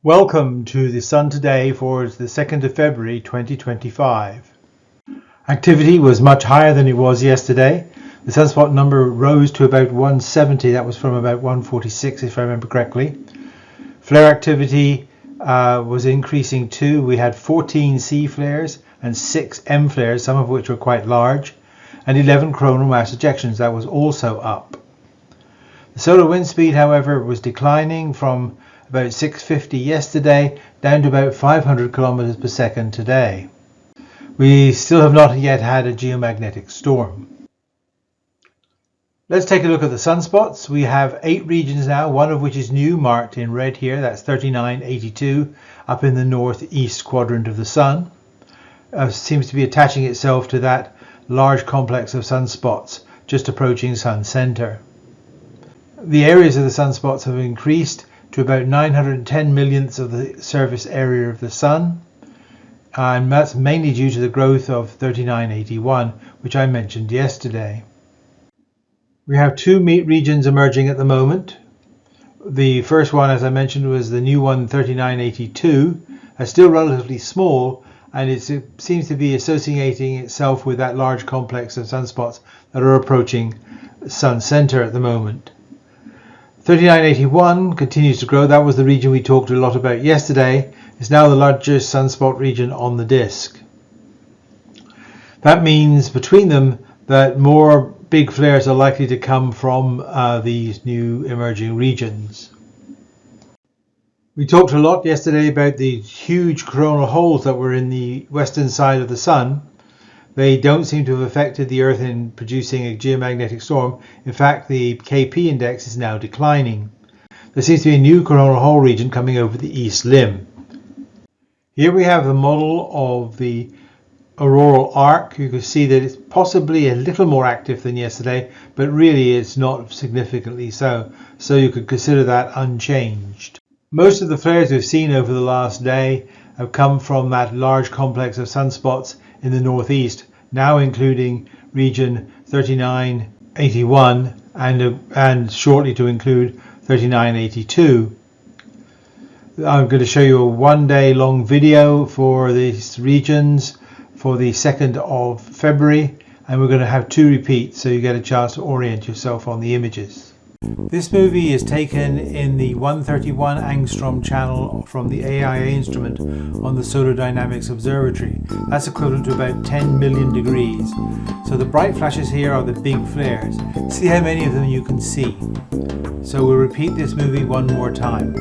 Welcome to the Sun today for the 2nd of February 2025. Activity was much higher than it was yesterday. The sunspot number rose to about 170. That was from about 146 if I remember correctly. Flare activity was increasing too. We had 14 C flares and 6 M flares, some of which were quite large, and 11 coronal mass ejections. That was also up. The solar wind speed, however, was declining from about 650 yesterday down to about 500 kilometers per second today. We still have not yet had a geomagnetic storm. Let's take a look at the sunspots. We have 8 regions now, one of which is new, marked in red here. That's 3982 up in the northeast quadrant of the sun. Seems to be attaching itself to that large complex of sunspots just approaching sun center. The areas of the sunspots have increased to about 910 millionths of the surface area of the sun, and that's mainly due to the growth of 3981, which I mentioned yesterday. We have 2 meat regions emerging at the moment. The first one, as I mentioned, was the new one, 3982. It's still relatively small, and it seems to be associating itself with that large complex of sunspots that are approaching sun center at the moment. 3981 continues to grow. That was the region we talked a lot about yesterday. It's now the largest sunspot region on the disk. That means between them that more big flares are likely to come from these new emerging regions. We talked a lot yesterday about the huge coronal holes that were in the western side of the sun. They don't seem to have affected the Earth in producing a geomagnetic storm. In fact, the KP index is now declining. There seems to be a new coronal hole region coming over the east limb. Here we have the model of the auroral arc. You can see that it's possibly a little more active than yesterday, but really it's not significantly so. So you could consider that unchanged. Most of the flares we've seen over the last day have come from that large complex of sunspots in the northeast, now including region 3981 and shortly to include 3982. I'm going to show you a 1-day long video for these regions for the 2nd of February, and we're going to have 2 repeats so you get a chance to orient yourself on the images. This movie is taken in the 131 angstrom channel from the AIA instrument on the Solar Dynamics Observatory. That's equivalent to about 10 million degrees. So the bright flashes here are the big flares. See how many of them you can see. So we'll repeat this movie one more time.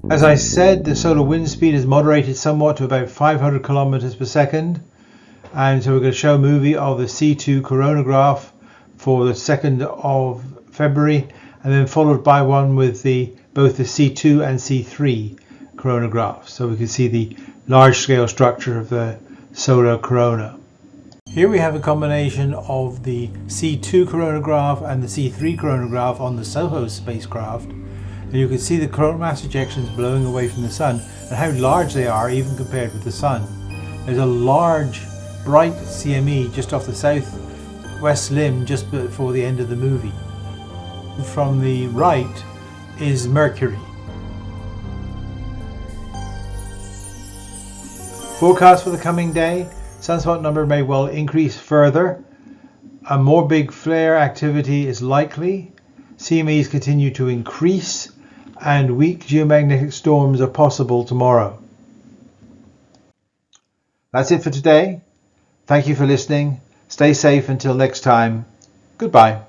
As I said, the solar wind speed is moderated somewhat to about 500 kilometers per second, and so we're going to show a movie of the C2 coronagraph for the 2nd of February, and then followed by one with both the C2 and C3 coronagraphs, so we can see the large scale structure of the solar corona. Here we have a combination of the C2 coronagraph and the C3 coronagraph on the SOHO spacecraft. And you can see the coronal mass ejections blowing away from the sun and how large they are even compared with the sun. There's a large bright CME just off the southwest limb just before the end of the movie. From the right is Mercury. Forecast for the coming day: sunspot number may well increase further. A more big flare activity is likely. CMEs continue to increase, and weak geomagnetic storms are possible tomorrow. That's it for today. Thank you for listening. Stay safe until next time. Goodbye.